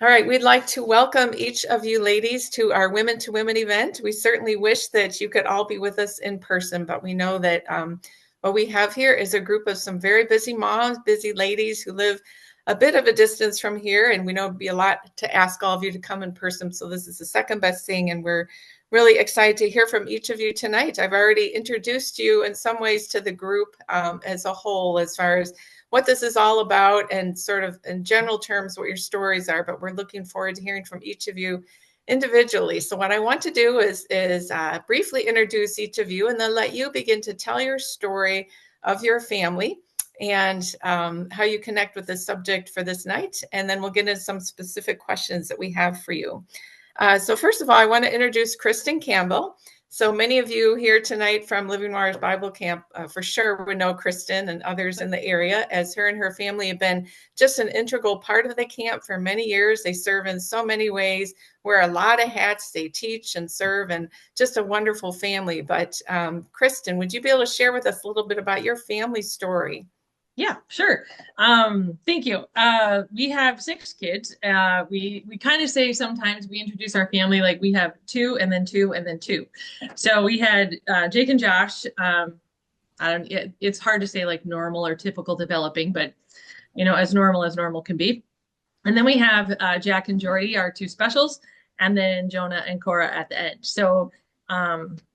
All right, we'd like to welcome each of you ladies to our Women to Women event. We certainly wish that you could all be with us in person, but we know that what we have here is a group of some very busy moms, busy ladies who live a bit of a distance from here, and we know it'd be a lot to ask all of you to come in person, so this is the second best thing, and we're really excited to hear from each of you tonight. I've already introduced you in some ways to the group as a whole, as far as what this is all about and sort of in general terms what your stories are, but we're looking forward to hearing from each of you individually. So what I want to do is briefly introduce each of you and then let you begin to tell your story of your family and how you connect with the subject for this night. And then we'll get into some specific questions that we have for you. So first of all, I want to introduce Kristen Campbell. So many of you here tonight from Living Waters Bible Camp for sure would know Kristen and others in the area, as her and her family have been just an integral part of the camp for many years. They serve in so many ways, wear a lot of hats, they teach and serve, and just a wonderful family. But Kristen, would you be able to share with us a little bit about your family story? Yeah, sure. Thank you. We have six kids. We kind of say sometimes we introduce our family like we have two and then two and then two. So we had Jake and Josh. It's hard to say like normal or typical developing, but as normal can be. And then we have Jack and Jordy, our two specials, and then Jonah and Cora at the end. So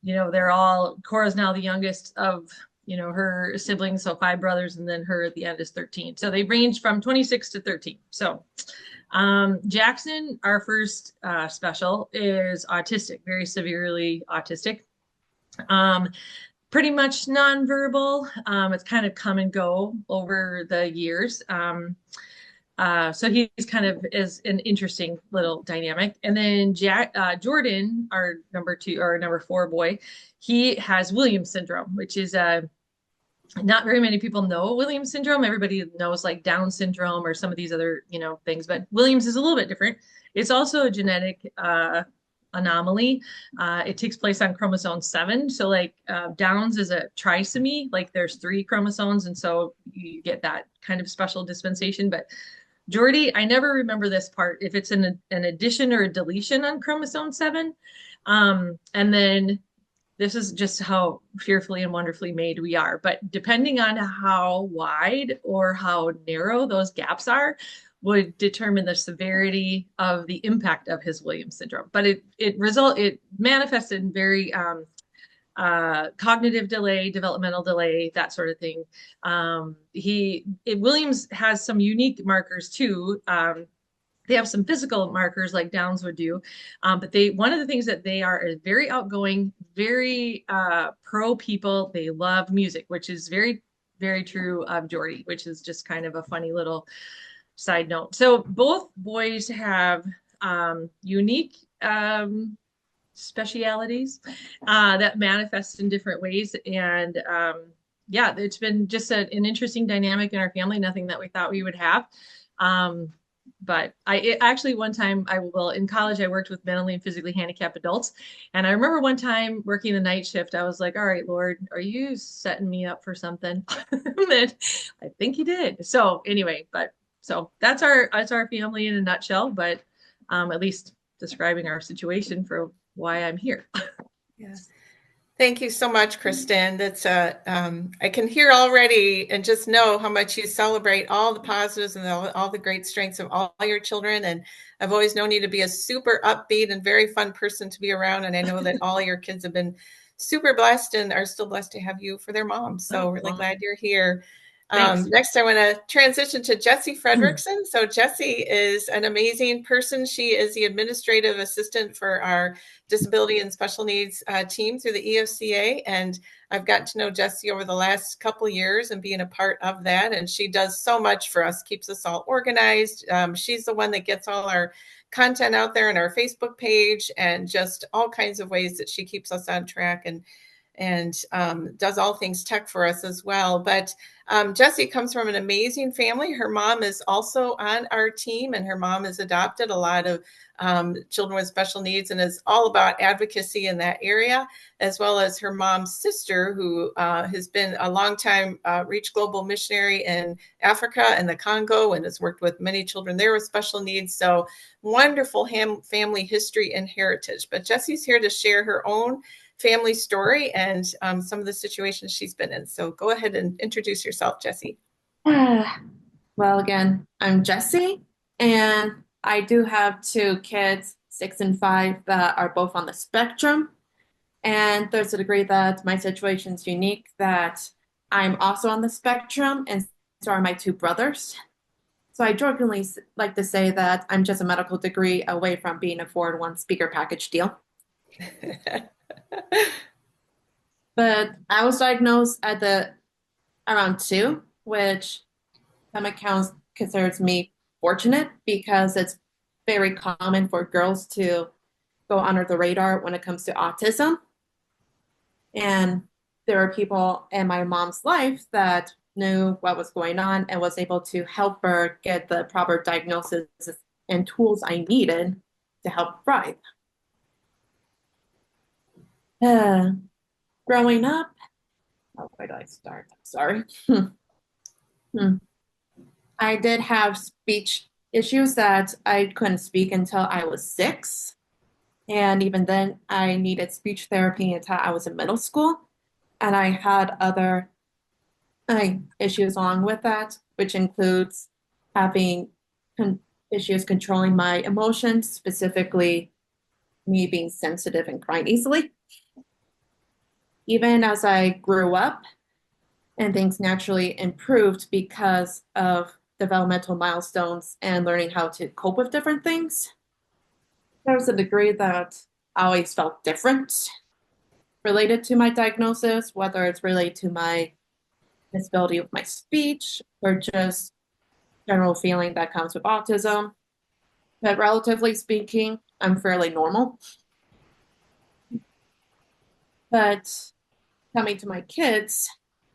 they're all Cora's now the youngest of her siblings, so five brothers, and then her at the end is 13. So they range from 26 to 13. So Jackson, our first special, is autistic, very severely autistic. Pretty much nonverbal. It's kind of come and go over the years. So he's kind of is an interesting little dynamic. And then Jordan, our number two or number four boy, he has Williams syndrome, which is not very many people know Williams syndrome. Everybody knows like Down syndrome or some of these other, things, but Williams is a little bit different. It's also a genetic anomaly. It takes place on chromosome 7. So like Downs is a trisomy, like there's 3 chromosomes. And so you get that kind of special dispensation. But Jordy, I never remember this part, if it's an addition or a deletion on chromosome 7. And then this is just how fearfully and wonderfully made we are. But depending on how wide or how narrow those gaps are, would determine the severity of the impact of his Williams syndrome. But it manifested in very cognitive delay, developmental delay, that sort of thing. Williams has some unique markers too. They have some physical markers like Downs would do, but one of the things that they are is very outgoing, very pro people. They love music, which is very, very true of Jordy, which is just kind of a funny little side note. So both boys have unique specialities that manifest in different ways. And yeah, it's been just an interesting dynamic in our family, nothing that we thought we would have. But actually one time in college, I worked with mentally and physically handicapped adults. And I remember one time working the night shift, I was like, all right, Lord, are you setting me up for something? And I think he did. So anyway, so that's our family in a nutshell, but at least describing our situation for why I'm here. Yeah. Thank you so much, Kristen. That's I can hear already and just know how much you celebrate all the positives and all the great strengths of all your children. And I've always known you to be a super upbeat and very fun person to be around. And I know that all your kids have been super blessed and are still blessed to have you for their mom. So really glad you're here. Next, I want to transition to Jessie Fredrickson. So Jessie is an amazing person. She is the administrative assistant for our disability and special needs team through the EFCA. And I've gotten to know Jessie over the last couple of years and being a part of that. And she does so much for us, keeps us all organized. She's the one that gets all our content out there in our Facebook page and just all kinds of ways that she keeps us on track and does all things tech for us as well. But Jessie comes from an amazing family. Her mom is also on our team, and her mom has adopted a lot of children with special needs and is all about advocacy in that area, as well as her mom's sister, who has been a longtime Reach Global missionary in Africa and the Congo and has worked with many children there with special needs. So wonderful family history and heritage. But Jessie's here to share her own family story and some of the situations she's been in. So go ahead and introduce yourself, Jessie. Well, again, I'm Jessie, and I do have two kids, 6 and 5, that are both on the spectrum. And there's a degree that my situation is unique, that I'm also on the spectrum, and so are my two brothers. So I jokingly like to say that I'm just a medical degree away from being a 4-in-1 speaker package deal. But I was diagnosed at the around 2, which some accounts considers me fortunate because it's very common for girls to go under the radar when it comes to autism. And there are people in my mom's life that knew what was going on and was able to help her get the proper diagnosis and tools I needed to help thrive. Growing up, where do I start? I'm sorry. I did have speech issues that I couldn't speak until I was 6. And even then, I needed speech therapy until I was in middle school. And I had other issues along with that, which includes having issues controlling my emotions, specifically me being sensitive and crying easily. Even as I grew up and things naturally improved because of developmental milestones and learning how to cope with different things, there was a degree that I always felt different related to my diagnosis, whether it's related to my disability with my speech or just general feeling that comes with autism. But relatively speaking, I'm fairly normal. But coming to my kids,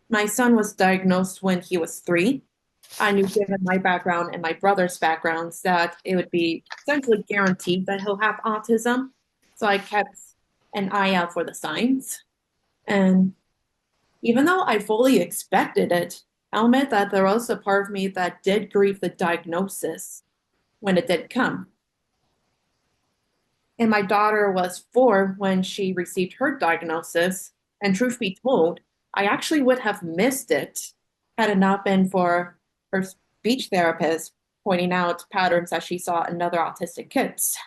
my son was diagnosed when he was 3. I knew, given my background and my brother's backgrounds, that it would be essentially guaranteed that he'll have autism. So I kept an eye out for the signs. And even though I fully expected it, I'll admit that there was a part of me that did grieve the diagnosis when it did come. And my daughter was 4 when she received her diagnosis. And truth be told, I actually would have missed it had it not been for her speech therapist pointing out patterns that she saw in other autistic kids.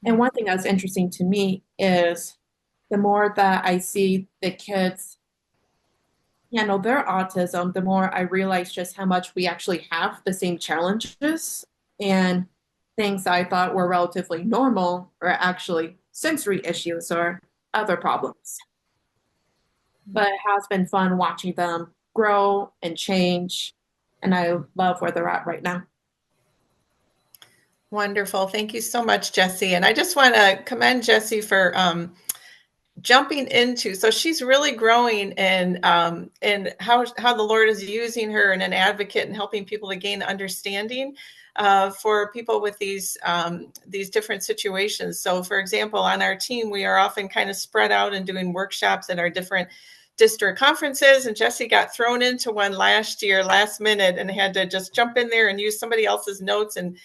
And one thing that's interesting to me is the more that I see the kids handle their autism, the more I realize just how much we actually have the same challenges, and things I thought were relatively normal are actually sensory issues or other problems. But it has been fun watching them grow and change, and I love where they're at right now. Wonderful. Thank you so much, Jessie. And I just want to commend Jessie for jumping into, so she's really growing in how the Lord is using her and an advocate and helping people to gain understanding for people with these different situations. So for example, on our team, we are often kind of spread out and doing workshops at our different district conferences, and Jessie got thrown into one last minute, and had to just jump in there and use somebody else's notes and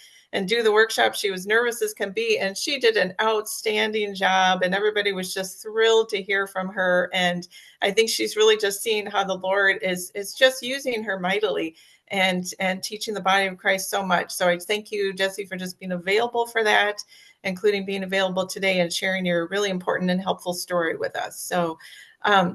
do the workshop. She was nervous as can be, and she did an outstanding job, and everybody was just thrilled to hear from her. And I think she's really just seeing how the Lord is just using her mightily and teaching the body of Christ so much. So I thank you, Jessie, for just being available for that, including being available today and sharing your really important and helpful story with us. So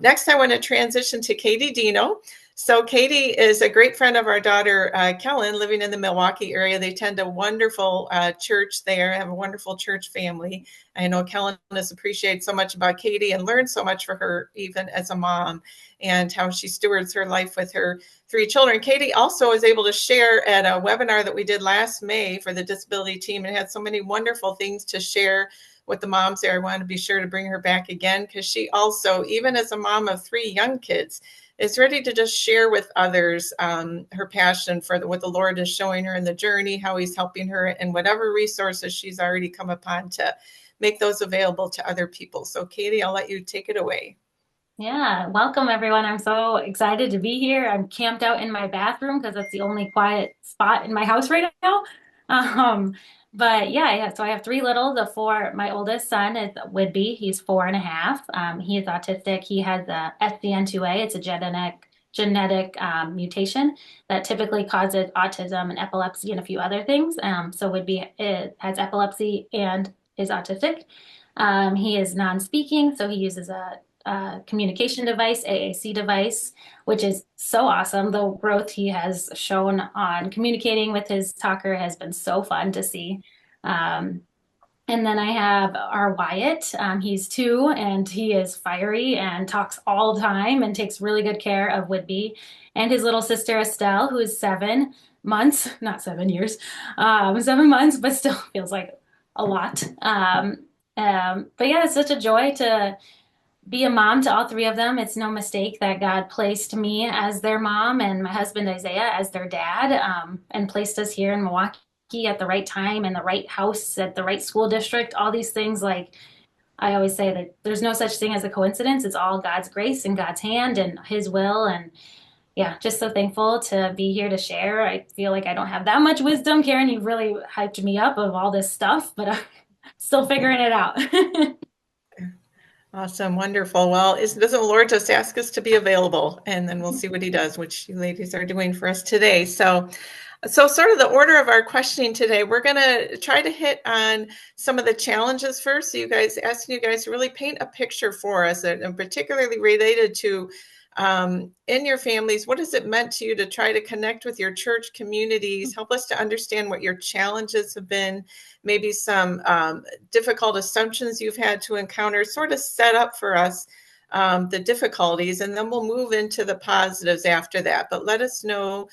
next, I want to transition to Katie Dino. So Katie is a great friend of our daughter, Kellen, living in the Milwaukee area. They attend a wonderful church there, have a wonderful church family. I know Kellen has appreciated so much about Katie and learned so much for her, even as a mom, and how she stewards her life with her 3 children. Katie also was able to share at a webinar that we did last May for the disability team, and had so many wonderful things to share with the moms there. I wanted to be sure to bring her back again, because she also, even as a mom of 3 young kids, is ready to just share with others her passion for what the Lord is showing her in the journey, how he's helping her, and whatever resources she's already come upon to make those available to other people. So Katie, I'll let you take it away. Yeah, welcome everyone. I'm so excited to be here. I'm camped out in my bathroom because that's the only quiet spot in my house right now. Um, but yeah, so I have three little. My oldest son is Whidbey. He's 4.5. He is autistic. He has a SCN2A. It's a genetic mutation that typically causes autism and epilepsy and a few other things. So has epilepsy and is autistic. He is non-speaking, so he uses a communication device, AAC device, which is so awesome. The growth he has shown on communicating with his talker has been so fun to see. Um, and then I have our Wyatt. He's 2 and he is fiery and talks all the time and takes really good care of Whidbey. And his little sister Estelle, who is 7 months, not 7 years, 7 months, but still feels like a lot. But yeah, it's such a joy to be a mom to all three of them. It's no mistake that God placed me as their mom and my husband Isaiah as their dad, and placed us here in Milwaukee at the right time and the right house at the right school district. All these things, like I always say, that there's no such thing as a coincidence. It's all God's grace and God's hand and His will. And yeah, just so thankful to be here to share. I feel like I don't have that much wisdom. Karen, you've really hyped me up of all this stuff, but I'm still figuring it out. Awesome. Wonderful. Well, doesn't the Lord just ask us to be available, and then we'll see what he does, which you ladies are doing for us today. So sort of the order of our questioning today, we're going to try to hit on some of the challenges first. So asking you guys to really paint a picture for us, and particularly related to in your families, what has it meant to you to try to connect with your church communities? Help us to understand what your challenges have been, maybe some difficult assumptions you've had to encounter, sort of set up for us the difficulties, and then we'll move into the positives after that. But let us know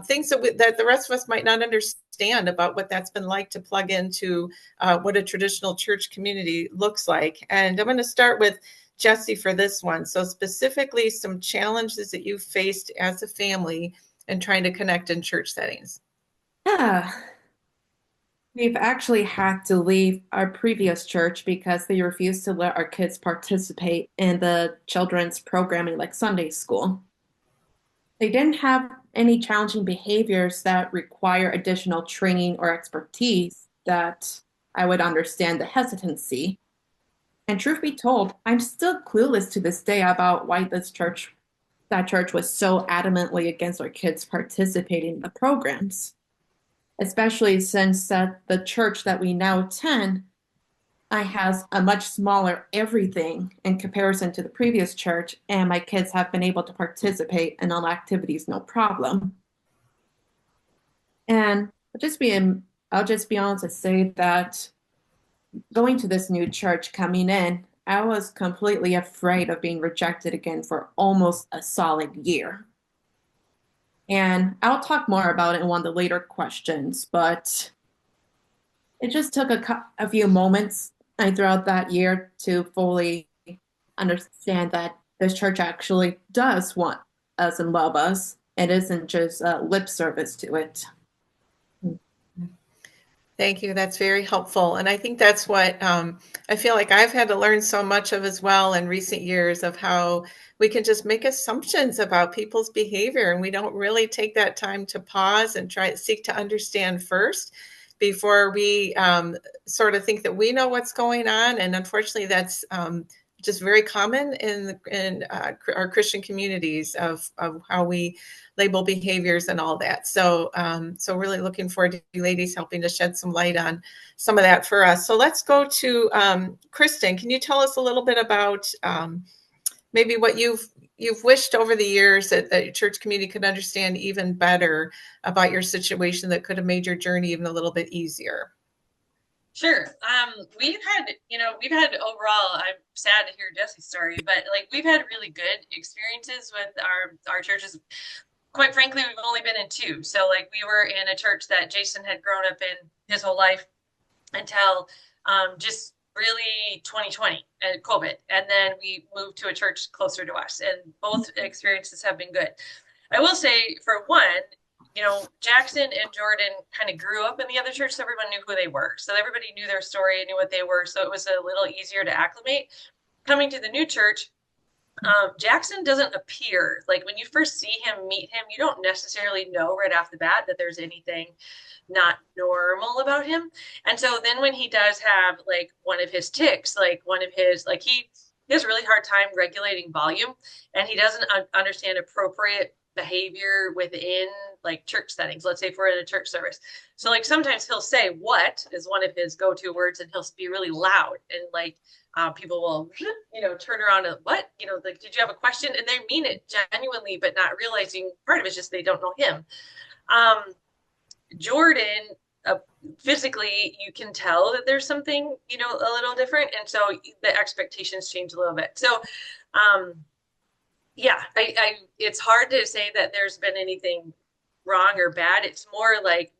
things that the rest of us might not understand about what that's been like to plug into what a traditional church community looks like. And I'm going to start with Jesse for this one. So specifically, some challenges that you faced as a family and trying to connect in church settings. Yeah, we've actually had to leave our previous church because they refused to let our kids participate in the children's programming like Sunday school. They didn't have any challenging behaviors that require additional training or expertise that I would understand the hesitancy. And truth be told, I'm still clueless to this day about why that church was so adamantly against our kids participating in the programs, especially since the church that we now attend has a much smaller everything in comparison to the previous church, and my kids have been able to participate in all activities no problem. And I'll just be honest and say that going to this new church coming in, I was completely afraid of being rejected again for almost a solid year. And I'll talk more about it in one of the later questions, but it just took a few moments throughout that year to fully understand that this church actually does want us and love us. It isn't just lip service to it. Thank you. That's very helpful. And I think that's what I feel like I've had to learn so much of as well in recent years, of how we can just make assumptions about people's behavior, and we don't really take that time to pause and try to seek to understand first before we sort of think that we know what's going on. And unfortunately, that's just very common in our Christian communities of how we label behaviors and all that. So really looking forward to you ladies helping to shed some light on some of that for us. So let's go to Kristen. Can you tell us a little bit about maybe what you've wished over the years that your church community could understand even better about your situation that could have made your journey even a little bit easier? Sure. We've had overall, I'm sad to hear Jesse's story, but like we've had really good experiences with our churches. Quite frankly, we've only been in 2. So like we were in a church that Jason had grown up in his whole life until just really 2020 and COVID. And then we moved to a church closer to us, and both experiences have been good. I will say, for one, Jackson and Jordan kind of grew up in the other church, so everyone knew who they were. So everybody knew their story and knew what they were. So it was a little easier to acclimate. Coming to the new church, Jackson doesn't appear like when you first see him, meet him, you don't necessarily know right off the bat that there's anything not normal about him. And so then when he does have like one of his tics, like one of his, like he has a really hard time regulating volume, and he doesn't understand appropriate behavior within like church settings. Let's say if we're in a church service. So like sometimes he'll say what is one of his go-to words, and he'll be really loud, and like people will, turn around and what, like, did you have a question? And they mean it genuinely, but not realizing part of it's just they don't know him. Jordan, uh, physically, you can tell that there's something, a little different. And so the expectations change a little bit. So, yeah, it's hard to say that there's been anything wrong or bad. It's more like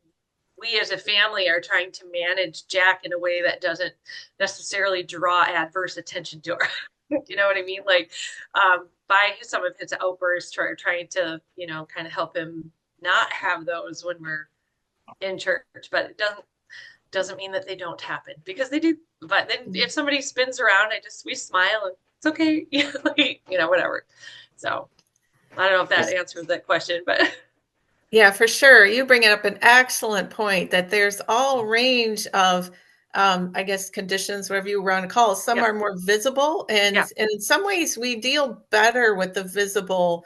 we as a family are trying to manage Jack in a way that doesn't necessarily draw adverse attention to her. You know what I mean? Like, by some of his outbursts, trying to, kind of help him not have those when we're in church, but it doesn't mean that they don't happen, because they do. But then if somebody spins around, we smile and it's okay, whatever. So I don't know if that answers that question, but yeah, for sure. You bring up an excellent point that there's all range of, I guess, conditions, whatever you want to call it. Some are more visible, and in some ways we deal better with the visible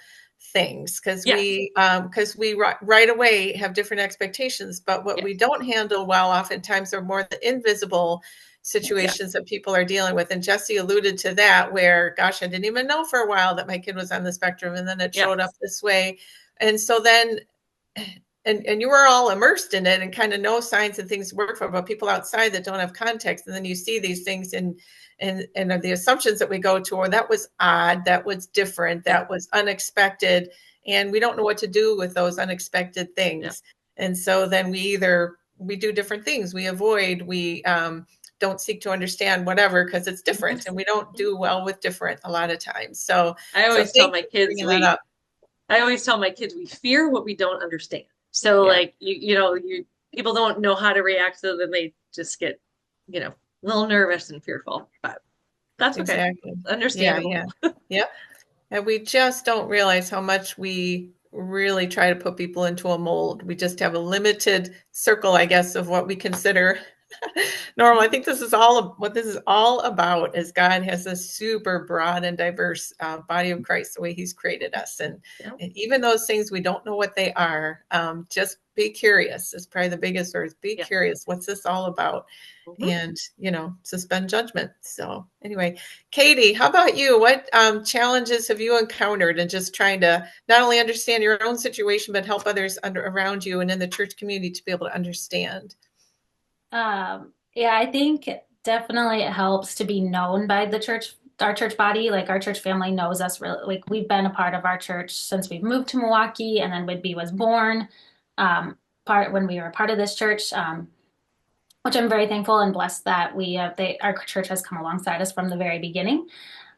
things because we right away have different expectations. But what we don't handle well oftentimes are more the invisible situations that people are dealing with. And Jesse alluded to that, where, gosh, I didn't even know for a while that my kid was on the spectrum, and then it showed up this way. And so then, and you were all immersed in it and kind of know signs and things to work for, but people outside that don't have context, and then you see these things and the assumptions that we go to, or that was odd, that was different, that was unexpected, and we don't know what to do with those unexpected things. And so then we do different things, we avoid, we don't seek to understand whatever, because it's different, and we don't do well with different a lot of times. So I always tell my kids we fear what we don't understand. So like, people don't know how to react, so then they just get, a little nervous and fearful, but that's okay. Exactly. Understandable. Yeah. And we just don't realize how much we really try to put people into a mold. We just have a limited circle, I guess, of what we consider normal. I think this is what this is all about, is God has a super broad and diverse body of Christ, the way he's created us. And even those things we don't know what they are, just be curious is probably the biggest word. Be curious. What's this all about? And, suspend judgment. So anyway, Katie, how about you? What challenges have you encountered in just trying to not only understand your own situation, but help others around you and in the church community to be able to understand? I think definitely it helps to be known by our church body. Like, our church family knows us really. Like, we've been a part of our church since we've moved to Milwaukee, and then Whidbey was born, when we were part of this church, which I'm very thankful and blessed that our church has come alongside us from the very beginning.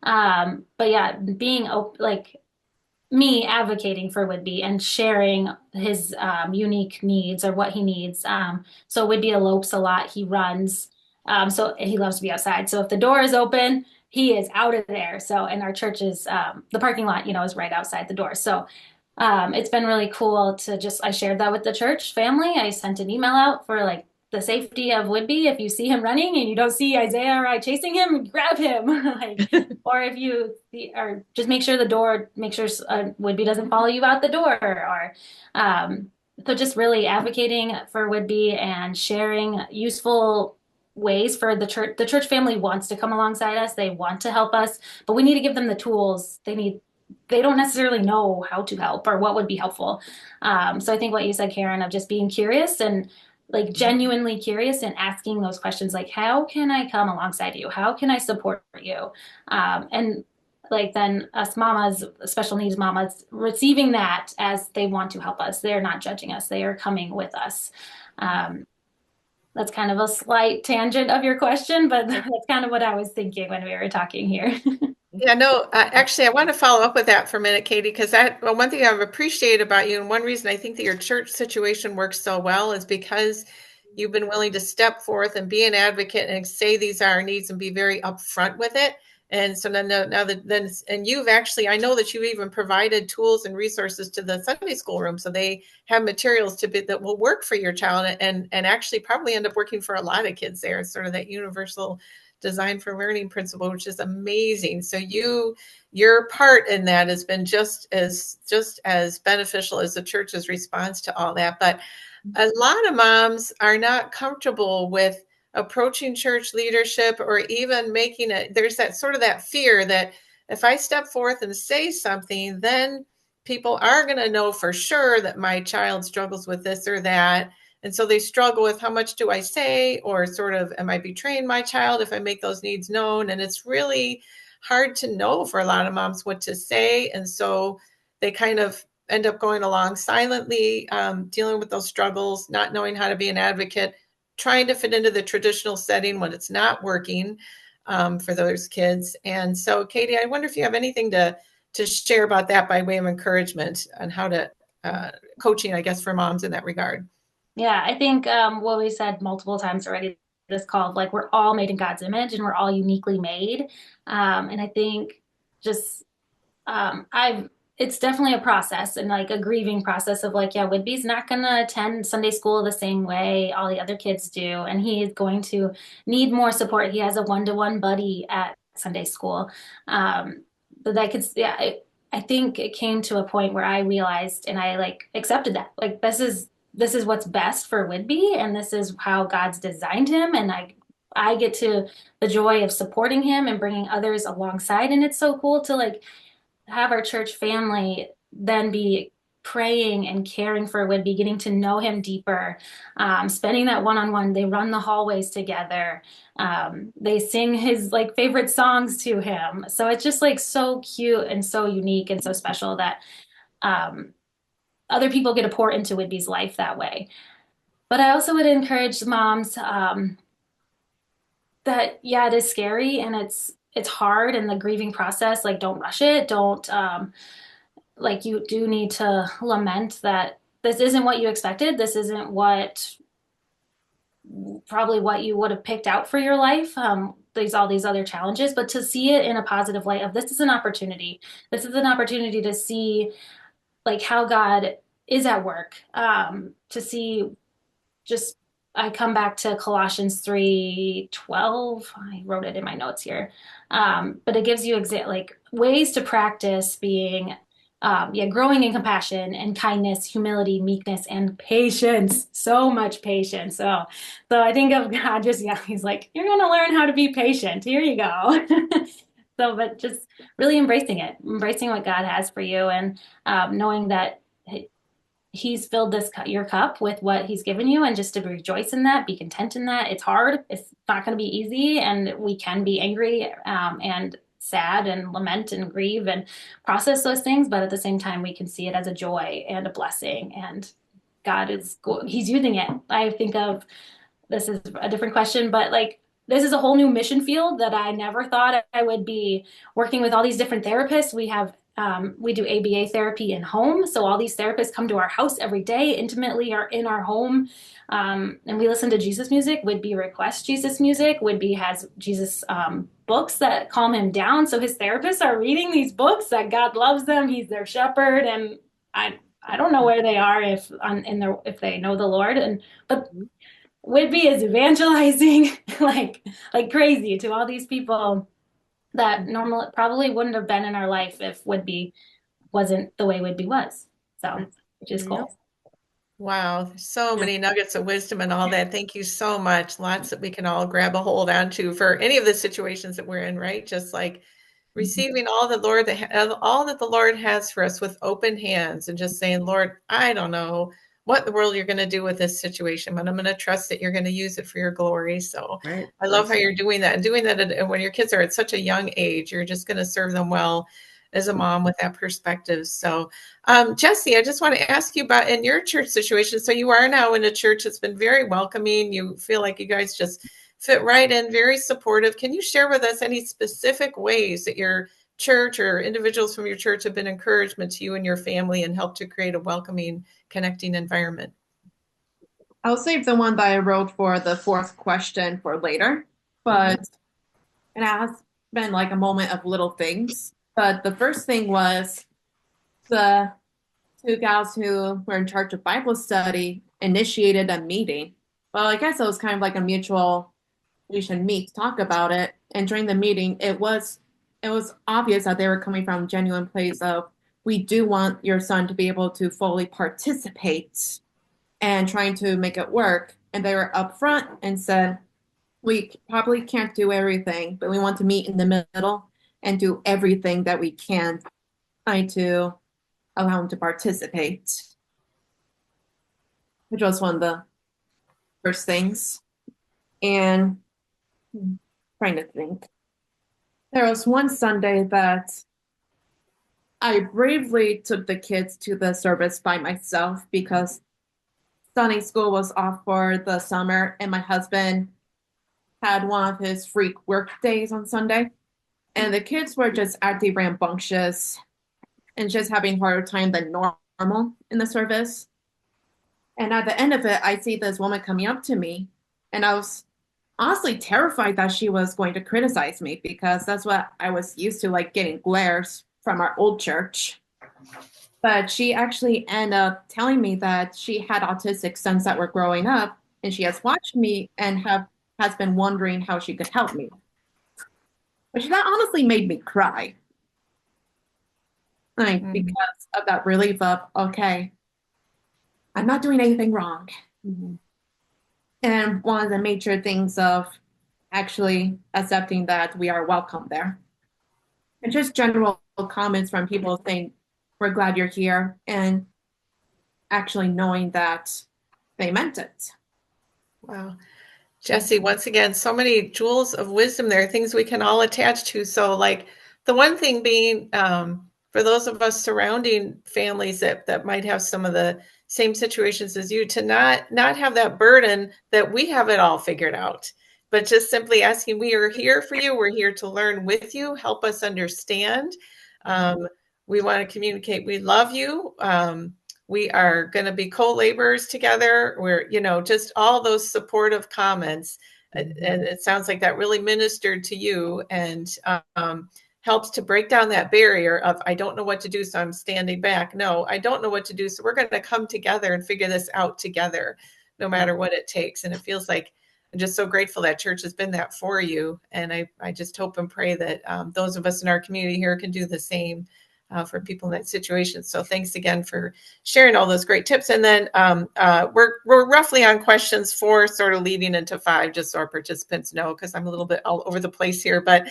But being like, me advocating for Whidbey and sharing his unique needs, or what he needs. So Whidbey elopes a lot. He runs. So he loves to be outside. So if the door is open, he is out of there. So, and our church is, the parking lot, is right outside the door. So it's been really cool I shared that with the church family. I sent an email out for like the safety of Whidbey. If you see him running and you don't see Isaiah or I chasing him, grab him. Or if you or just make sure Whidbey doesn't follow you out the door. Or so just really advocating for Whidbey and sharing useful ways for the church. The church family wants to come alongside us. They want to help us, but we need to give them the tools they need. They don't necessarily know how to help or what would be helpful. So I think what you said, Karen, of just being curious and like genuinely curious and asking those questions, like, how can I come alongside you? How can I support you? And like, then us mamas, special needs mamas, receiving that as they want to help us. They're not judging us. They are coming with us. That's kind of a slight tangent of your question, but that's kind of what I was thinking when we were talking here. Yeah, no, actually, I want to follow up with that for a minute, Katie, because one thing I've appreciated about you, and one reason I think that your church situation works so well is because you've been willing to step forth and be an advocate and say these are our needs and be very upfront with it. And so now that then, and you've actually, I know that you've even provided tools and resources to the Sunday school room, so they have materials that will work for your child and actually probably end up working for a lot of kids there. It's sort of that universal design for learning principle, which is amazing. So your part in that has been just as beneficial as the church's response to all that. But a lot of moms are not comfortable with approaching church leadership or even making it. There's that sort of that fear that if I step forth and say something, then people are going to know for sure that my child struggles with this or that. And so they struggle with how much do I say, or sort of, am I betraying my child if I make those needs known? And it's really hard to know for a lot of moms what to say. And so they kind of end up going along silently, dealing with those struggles, not knowing how to be an advocate, trying to fit into the traditional setting when it's not working for those kids. And so, Katie, I wonder if you have anything to share about that by way of encouragement on how to coaching, I guess, for moms in that regard. Yeah, I think what we said multiple times already this call, like we're all made in God's image and we're all uniquely made. And I think just I've it's definitely a process and like a grieving process of like, yeah, Whitby's not gonna attend Sunday school the same way all the other kids do, and he is going to need more support. He has a one-to-one buddy at Sunday school. But I could, yeah, I think it came to a point where I realized and I like accepted that like this is what's best for Whitby, and this is how God's designed him, and I get to the joy of supporting him and bringing others alongside, and it's so cool to like have our church family then be praying and caring for Whitby, getting to know him deeper, spending that one-on-one. They run the hallways together. They sing his like favorite songs to him. So it's just like so cute and so unique and so special that other people get to pour into Whitby's life that way. But I also would encourage moms that yeah, it is scary and it's hard and the grieving process. Like, don't rush it. Don't like you do need to lament that this isn't what you expected. This isn't what probably what you would have picked out for your life. There's all these other challenges, but to see it in a positive light of this is an opportunity. This is an opportunity to see like how God is at work. To see just I come back to Colossians 3:12. I wrote it in my notes here. But it gives you like ways to practice being growing in compassion and kindness, humility, meekness, and patience. So much patience. So I think of God just, yeah, he's like, you're going to learn how to be patient. Here you go. So, but just really embracing it, embracing what God has for you and knowing that he's filled your cup with what he's given you, and just to rejoice in that, be content in that. It's hard. It's not going to be easy, and we can be angry and sad and lament and grieve and process those things, but at the same time we can see it as a joy and a blessing, and he's using it. I think of, this is a different question, but like this is a whole new mission field that I never thought I would be working with all these different therapists. We do ABA therapy in home. So all these therapists come to our house every day, intimately are in our home. And we listen to Jesus music. Whitby requests Jesus music. Whitby has Jesus books that calm him down. So his therapists are reading these books that God loves them. He's their shepherd. And I don't know where they are if they know the Lord. But Whitby is evangelizing like crazy to all these people that normally probably wouldn't have been in our life if Whitby wasn't the way Whitby was. So, which is cool. Wow, so many nuggets of wisdom and all that. Thank you so much. Lots that we can all grab a hold onto for any of the situations that we're in, right? Just like receiving all that the Lord has for us with open hands and just saying, Lord, I don't know what in the world you're going to do with this situation, but I'm going to trust that you're going to use it for your glory. So right. I love how you're doing that, and doing that when your kids are at such a young age. You're just going to serve them well. as a mom with that perspective. So, Jesse, I just want to ask you about in your church situation. So you are now in a church that's been very welcoming. You feel like you guys just fit right in, very supportive. Can you share with us any specific ways that your church or individuals from your church have been encouragement to you and your family and helped to create a welcoming, connecting environment? I'll save the one that I wrote for the fourth question for later, but it has been like a moment of little things. But the first thing was the two gals who were in charge of Bible study initiated a meeting. Well, I guess it was kind of like a mutual, we should meet to talk about it. And during the meeting, it was obvious that they were coming from a genuine place of, we do want your son to be able to fully participate and trying to make it work. And they were upfront and said, we probably can't do everything, but we want to meet in the middle and do everything that we can, trying to allow him to participate, which was one of the first things. And trying to think, there was one Sunday that I bravely took the kids to the service by myself because Sunday school was off for the summer, and my husband had one of his freak work days on Sunday. And the kids were just acting rambunctious and just having a harder time than normal in the service. And at the end of it, I see this woman coming up to me, and I was honestly terrified that she was going to criticize me because that's what I was used to, like getting glares from our old church. But she actually ended up telling me that she had autistic sons that were growing up, and she has watched me and has been wondering how she could help me. Which that honestly made me cry. Like, because of that relief of, okay, I'm not doing anything wrong. And one of the major things of actually accepting that we are welcome there. And just general comments from people saying, we're glad you're here, and actually knowing that they meant it. Wow. Jesse, once again, so many jewels of wisdom there, things we can all attach to. So like the one thing being, for those of us surrounding families that might have some of the same situations as you, to not have that burden that we have it all figured out, but just simply asking, we are here for you. We're here to learn with you, help us understand. We want to communicate. We love you. We are going to be co-laborers together. We're, just all those supportive comments. And it sounds like that really ministered to you and helps to break down that barrier of, I don't know what to do, so I'm standing back. No, I don't know what to do, so we're going to come together and figure this out together, no matter what it takes. And it feels like I'm just so grateful that church has been that for you. And I just hope and pray that those of us in our community here can do the same for people in that situation. So thanks again for sharing all those great tips. And then we're roughly on questions 4, sort of leading into 5, just so our participants know, because I'm a little bit all over the place here. But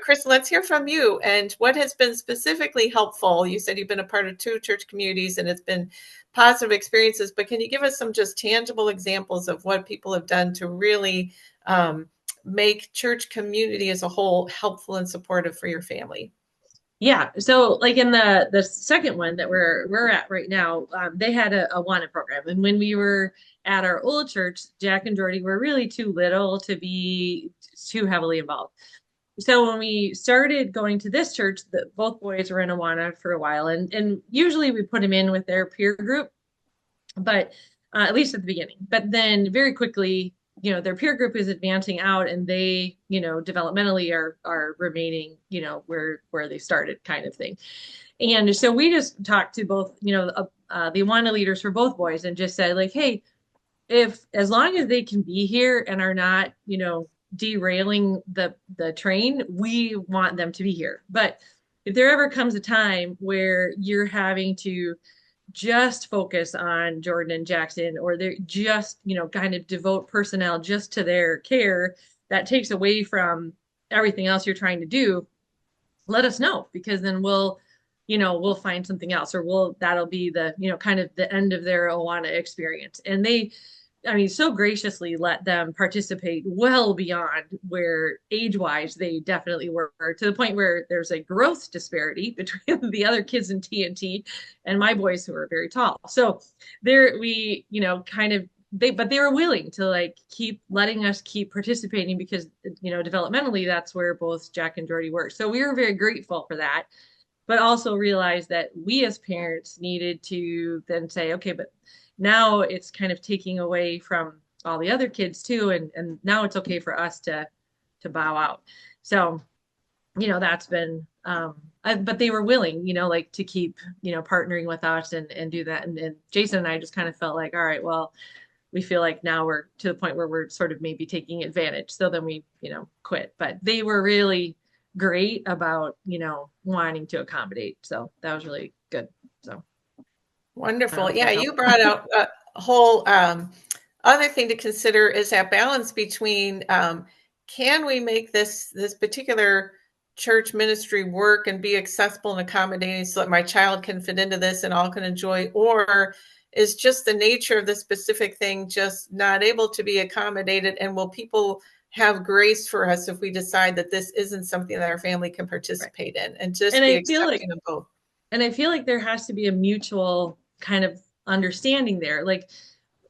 Chris, let's hear from you. And what has been specifically helpful? You said you've been a part of 2 church communities, and it's been positive experiences. But can you give us some just tangible examples of what people have done to really make church community as a whole helpful and supportive for your family? Yeah. So like in the second one that we're at right now, they had a wanted program. And when we were at our old church, Jack and Jordy were really too little to be too heavily involved. So when we started going to this church, both boys were in Awana for a while, and usually we put them in with their peer group, but at least at the beginning. But then very quickly, their peer group is advancing out, and they, developmentally are remaining, where they started, kind of thing. And so we just talked to both, the Awana leaders for both boys, and just said, like, hey, as long as they can be here and are not, derailing the train, we want them to be here. But if there ever comes a time where you're having to just focus on Jordan and Jackson, or they're just, kind of devote personnel just to their care, that takes away from everything else you're trying to do, let us know, because then we'll find something else, or that'll be the, kind of the end of their Awana experience. And they, I mean, so graciously let them participate well beyond where age-wise they definitely were, to the point where there's a growth disparity between the other kids in TNT and my boys who are very tall. So there we, kind of but they were willing to like keep letting us keep participating because, developmentally that's where both Jack and Jordy were. So we were very grateful for that, but also realized that we as parents needed to then say, okay, but now it's kind of taking away from all the other kids too, and now it's okay for us to bow out. So that's been but they were willing, like to keep partnering with us and do that, and Jason and I just kind of felt like, all right, well, we feel like now we're to the point where we're sort of maybe taking advantage, so then we quit. But they were really great about wanting to accommodate, so that was really good. So wonderful. Yeah, you brought out a whole other thing to consider is that balance between can we make this particular church ministry work and be accessible and accommodating so that my child can fit into this and all can enjoy, or is just the nature of the specific thing just not able to be accommodated, and will people have grace for us if we decide that this isn't something that our family can participate in, and just be accepting of both. And I feel like there has to be a mutual kind of understanding there. Like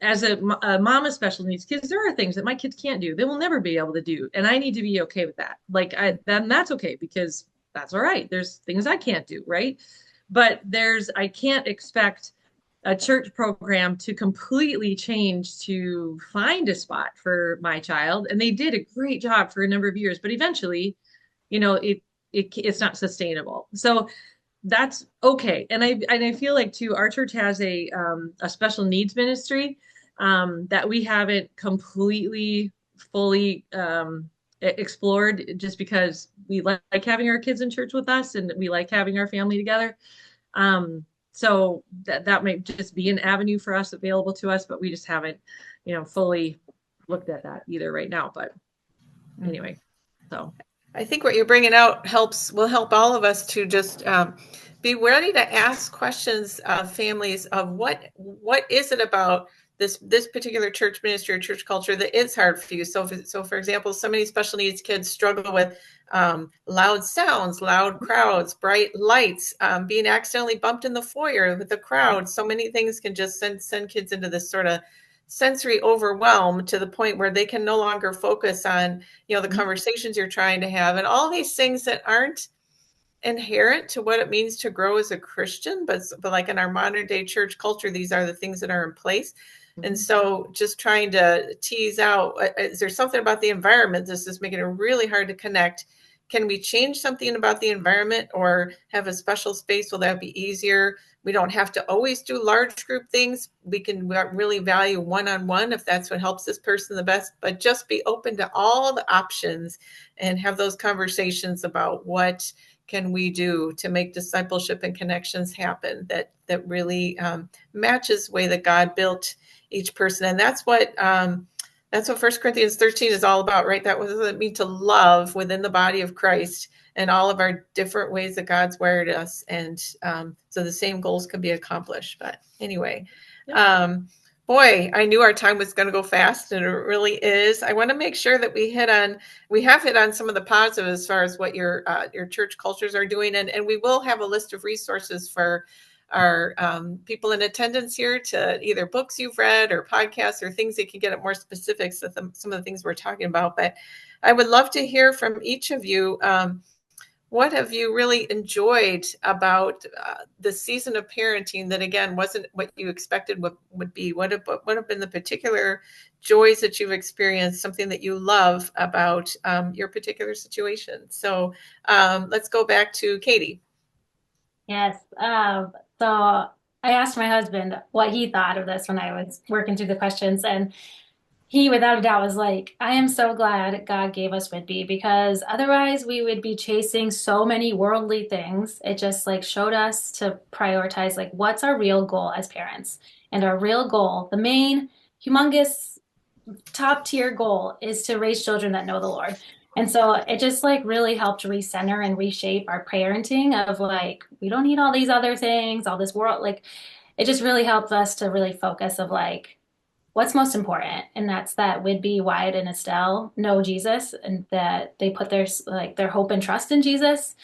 as a mom of special needs kids, there are things that my kids can't do. They will never be able to do. And I need to be okay with that. Like then that's okay, because that's all right. There's things I can't do, right? But I can't expect a church program to completely change to find a spot for my child. And they did a great job for a number of years, but eventually, it's not sustainable. So that's okay. And I feel like too, our church has a special needs ministry that we haven't completely fully explored, just because we like having our kids in church with us and we like having our family together. So that might just be an avenue for us available to us, but we just haven't, fully looked at that either right now. But anyway, so I think what you're bringing out will help all of us to just be ready to ask questions of families of what is it about this particular church ministry or church culture that is hard for you. So for example, so many special needs kids struggle with loud sounds, loud crowds, bright lights, being accidentally bumped in the foyer with the crowd. So many things can just send kids into this sort of sensory overwhelm to the point where they can no longer focus on, the conversations you're trying to have, and all these things that aren't inherent to what it means to grow as a Christian, but like in our modern day church culture, these are the things that are in place. And so just trying to tease out, is there something about the environment this is making it really hard to connect? Can we change something about the environment or have a special space? Will that be easier? We don't have to always do large group things. We can really value one-on-one if that's what helps this person the best, but just be open to all the options and have those conversations about what can we do to make discipleship and connections happen that really matches the way that God built each person. And that's what 1 Corinthians 13 is all about, right? That was what it means to love within the body of Christ and all of our different ways that God's wired us. And so the same goals can be accomplished. But anyway, boy, I knew our time was going to go fast, and it really is. I want to make sure that we have hit on some of the positives as far as what your church cultures are doing. And we will have a list of resources for our people in attendance here, to either books you've read or podcasts or things that can get at more specifics of some of the things we're talking about. But I would love to hear from each of you. What have you really enjoyed about the season of parenting that, again, wasn't what you expected would be? What have been the particular joys that you've experienced, something that you love about your particular situation? So let's go back to Katie. Yes. So I asked my husband what he thought of this when I was working through the questions, and he, without a doubt, was like, I am so glad God gave us Whitby, because otherwise we would be chasing so many worldly things. It just like showed us to prioritize like what's our real goal as parents. And our real goal, the main humongous top tier goal, is to raise children that know the Lord. And so it just like really helped recenter and reshape our parenting of like, we don't need all these other things, all this world. Like it just really helped us to really focus of like, what's most important, and that's that Whidbey, Wyatt, and Estelle know Jesus, and that they put their hope and trust in Jesus.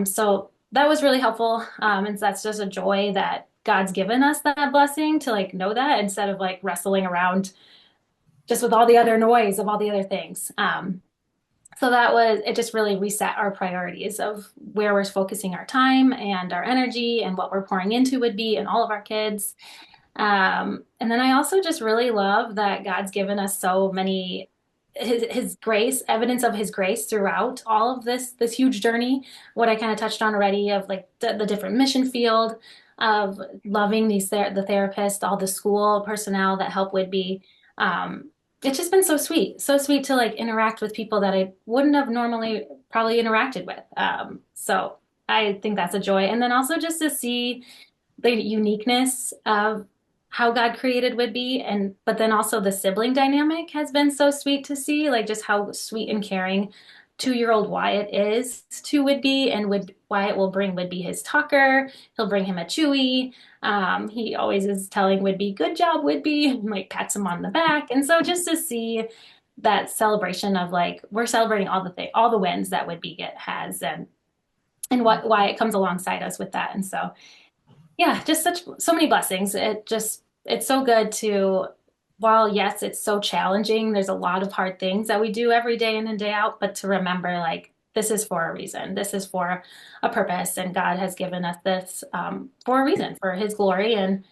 So that was really helpful, and that's just a joy that God's given us, that blessing to like know that, instead of like wrestling around just with all the other noise of all the other things. So it just really reset our priorities of where we're focusing our time and our energy and what we're pouring into Whidbey and all of our kids. And then I also just really love that God's given us so many his grace, evidence of his grace throughout all of this huge journey. What I kind of touched on already of like the different mission field of loving the therapists, all the school personnel that help Whidbey. It's just been so sweet to like interact with people that I wouldn't have normally probably interacted with. So I think that's a joy. And then also just to see the uniqueness of how God created Whidbey, but then also the sibling dynamic has been so sweet to see, like just how sweet and caring 2-year-old Wyatt is to Whidbey, and Wyatt will bring Whidbey his tucker. He'll bring him a Chewy. He always is telling Whidbey, "Good job, Whidbey," and like pats him on the back. And so just to see that celebration of like we're celebrating all the wins that Whidbey has, and why it comes alongside us with that. And so yeah, just so many blessings. It's so good to, while yes, it's so challenging, there's a lot of hard things that we do every day in and day out, but to remember like this is for a reason. This is for a purpose, and God has given us this for a reason, for his glory. And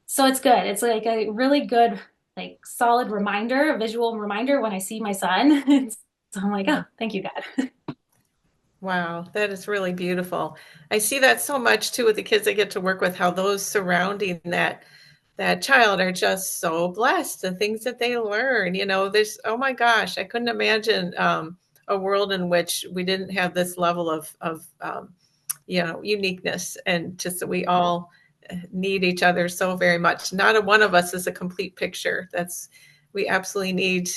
so it's good. It's like a really good, like solid reminder, a visual reminder when I see my son. So I'm like, oh, thank you, God. Wow, that is really beautiful. I see that so much too with the kids I get to work with, how those surrounding that child are just so blessed. The things that they learn, there's, oh my gosh, I couldn't imagine a world in which we didn't have this level of uniqueness, and just that we all need each other so very much. Not a one of us is a complete picture. We absolutely need.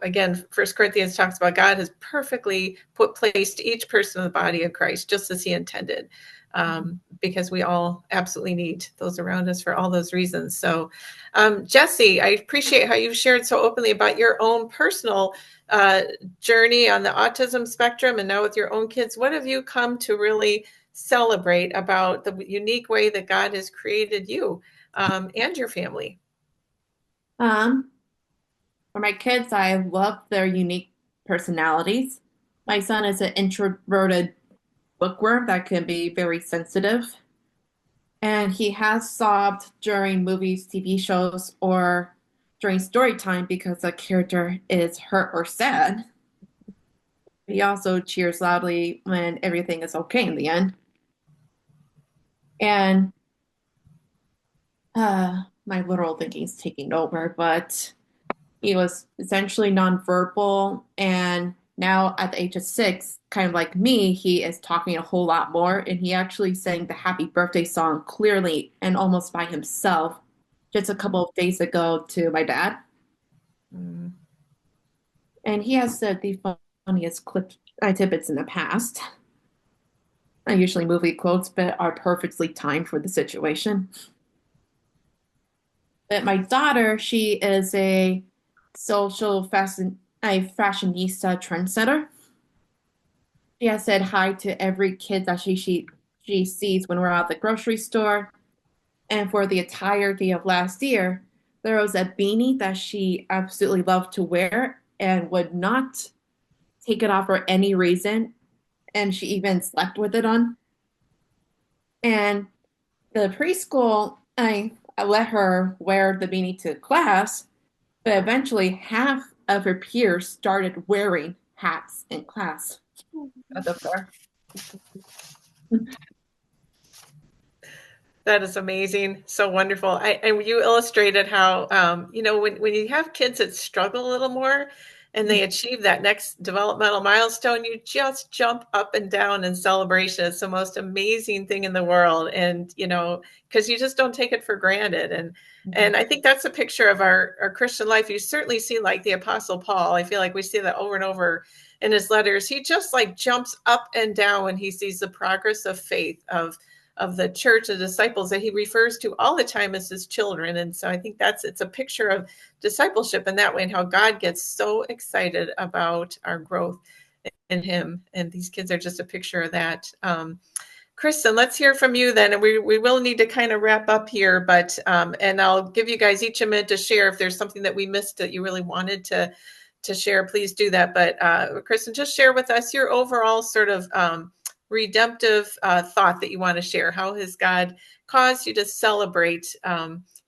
Again, First Corinthians talks about God has perfectly placed each person in the body of Christ just as he intended, because we all absolutely need those around us for all those reasons. So, Jesse, I appreciate how you've shared so openly about your own personal journey on the autism spectrum, and now with your own kids. What have you come to really celebrate about the unique way that God has created you and your family? For my kids, I love their unique personalities. My son is an introverted bookworm that can be very sensitive, and he has sobbed during movies, TV shows, or during story time because a character is hurt or sad. He also cheers loudly when everything is okay in the end. And my literal thinking is taking over, but he was essentially nonverbal, and now at the age of 6, kind of like me, he is talking a whole lot more, and he actually sang the happy birthday song clearly and almost by himself just a couple of days ago to my dad. And he has said the funniest tidbits in the past. Not usually movie quotes, but are perfectly timed for the situation. But my daughter, she is a fashionista trendsetter. She has said hi to every kid that she sees when we're at the grocery store. And for the entirety of last year, there was a beanie that she absolutely loved to wear and would not take it off for any reason. And she even slept with it on. And the preschool, I let her wear the beanie to class, but eventually half of her peers started wearing hats in class at the fair. That is amazing. So wonderful. And you illustrated how, when you have kids that struggle a little more and they achieve that next developmental milestone, you just jump up and down in celebration. It's the most amazing thing in the world. And, because you just don't take it for granted. And I think that's a picture of our Christian life. You certainly see, like the Apostle Paul. I feel like we see that over and over in his letters. He just like jumps up and down when he sees the progress of faith, of of the church, the disciples, that he refers to all the time as his children. And so I think it's a picture of discipleship in that way, and how God gets so excited about our growth in him. And these kids are just a picture of that. Kristen, let's hear from you then. And we will need to kind of wrap up here, but and I'll give you guys each a minute to share. If there's something that we missed that you really wanted to share, please do that. But Kristen, just share with us your overall sort of redemptive thought that you want to share. How has God caused you to celebrate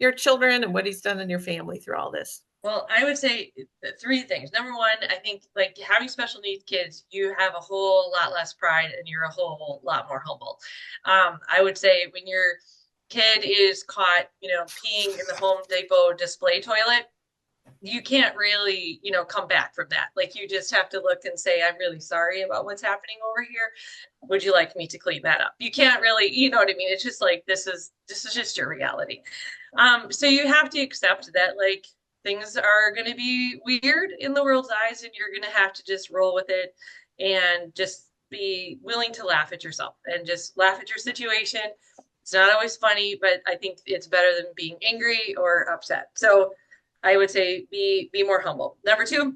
your children and what he's done in your family through all this? Well, I would say three things. Number one, I think like having special needs kids, you have a whole lot less pride and you're a whole lot more humble. I would say when your kid is caught, peeing in the Home Depot display toilet, you can't really, come back from that. Like you just have to look and say, I'm really sorry about what's happening over here. Would you like me to clean that up? You can't really, you know what I mean? It's just like, this is just your reality. So you have to accept that like things are going to be weird in the world's eyes, and you're going to have to just roll with it and just be willing to laugh at yourself and just laugh at your situation. It's not always funny, but I think it's better than being angry or upset. So I would say be more humble. Number two,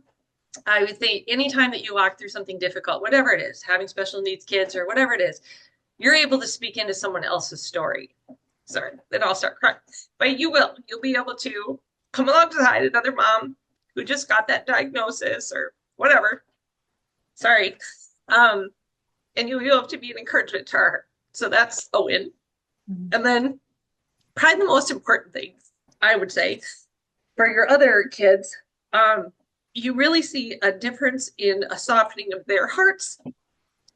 I would say anytime that you walk through something difficult, whatever it is, having special needs kids or whatever it is, you're able to speak into someone else's story. Sorry, then I'll start crying. But you'll be able to come alongside another mom who just got that diagnosis or whatever. Sorry. And you'll have to be an encouragement to her. So that's a win. Mm-hmm. And then probably the most important thing, I would say, for your other kids, you really see a difference in a softening of their hearts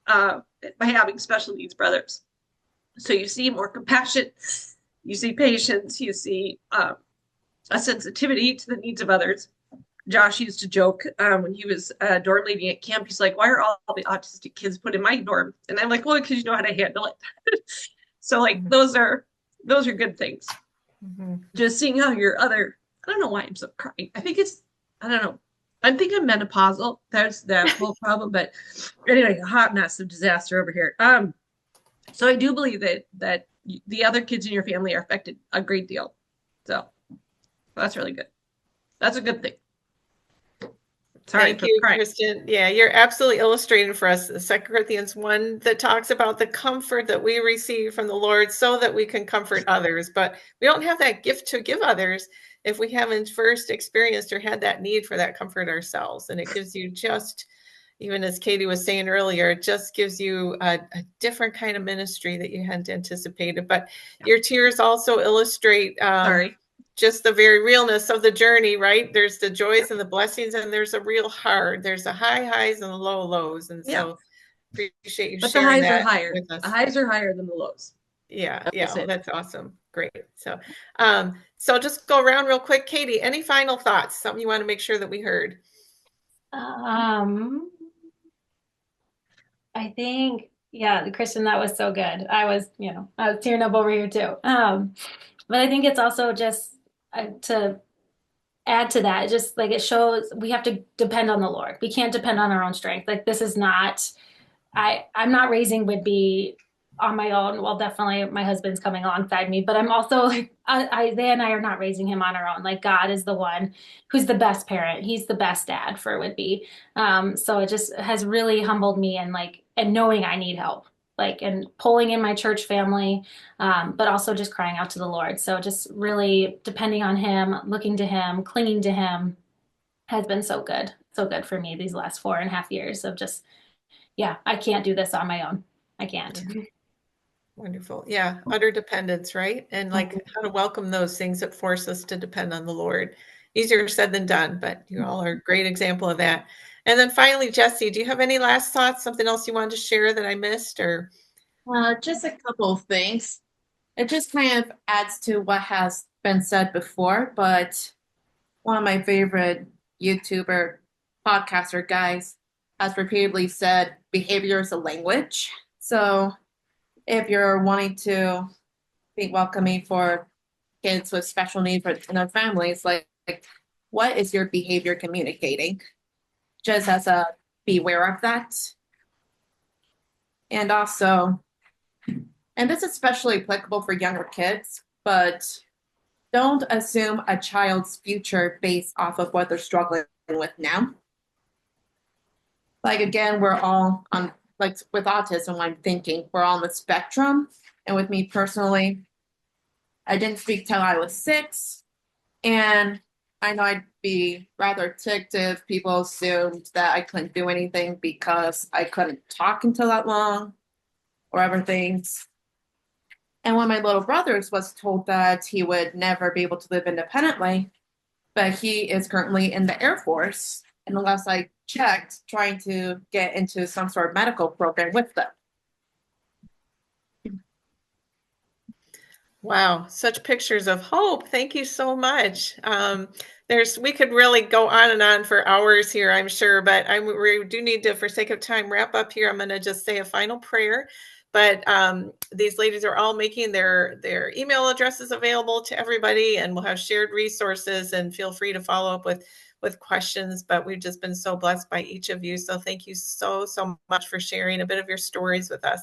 by having special needs brothers. So you see more compassion, you see patience, you see a sensitivity to the needs of others. Josh used to joke when he was dorm leading at camp, he's like, why are all the autistic kids put in my dorm? And I'm like, well, because you know how to handle it. So like those are good things. Mm-hmm. Just seeing how your other, I don't know why I'm so crying. I don't know. I think I'm menopausal. That's that whole problem. But anyway, a hot mess of disaster over here. So I do believe that the other kids in your family are affected a great deal. So that's really good. That's a good thing. Sorry, thank you, Kristen. Yeah, you're absolutely illustrating for us the 2 Corinthians 1 that talks about the comfort that we receive from the Lord so that we can comfort others. But we don't have that gift to give others if we haven't first experienced or had that need for that comfort ourselves. And it gives you just, even as Katie was saying earlier, it just gives you a different kind of ministry that you hadn't anticipated. But your tears also illustrate just the very realness of the journey, right? There's the joys and the blessings, and there's a real hard. There's the high highs and the low lows. And so appreciate you sharing that. But the highs are higher. The highs are higher than the lows. Yeah, that's awesome. Great. So so just go around real quick. Katie, any final thoughts? Something you want to make sure that we heard? I think, Kristen, that was so good. I was tearing up over here too. But I think it's also just to add to that, just like it shows we have to depend on the Lord. We can't depend on our own strength. Like this is not, I'm not raising Whitby on my own. Well, definitely my husband's coming alongside me, but I'm also like, Isaiah and I are not raising him on our own. Like God is the one who's the best parent. He's the best dad for Whitby. So it just has really humbled me and knowing I need help. And pulling in my church family, but also just crying out to the Lord. So just really depending on him, looking to him, clinging to him has been so good for me these last 4.5 years of just, I can't do this on my own. I can't. Mm-hmm. Wonderful. Yeah. Utter dependence, right? And how to welcome those things that force us to depend on the Lord. Easier said than done, but you all are a great example of that. And then finally, Jesse, do you have any last thoughts? Something else you wanted to share that I missed, or? Just a couple of things. It just kind of adds to what has been said before, but one of my favorite YouTuber podcaster guys has repeatedly said behavior is a language. So if you're wanting to be welcoming for kids with special needs in their families, like what is your behavior communicating? Just as beware of that. And also, and this is especially applicable for younger kids, but don't assume a child's future based off of what they're struggling with now. Like, again, we're all on, like with autism, I'm thinking we're all on the spectrum. And with me personally, I didn't speak till I was 6. And I know I'd be rather ticked if people assumed that I couldn't do anything because I couldn't talk until that long or other things. And one of my little brothers was told that he would never be able to live independently, but he is currently in the Air Force. And unless I checked, trying to get into some sort of medical program with them. Wow, such pictures of hope. Thank you so much. We could really go on and on for hours here, I'm sure, but we do need to, for sake of time, wrap up here. I'm going to just say a final prayer. But these ladies are all making their email addresses available to everybody, and we'll have shared resources, and feel free to follow up with questions. But we've just been so blessed by each of you. So thank you so much for sharing a bit of your stories with us.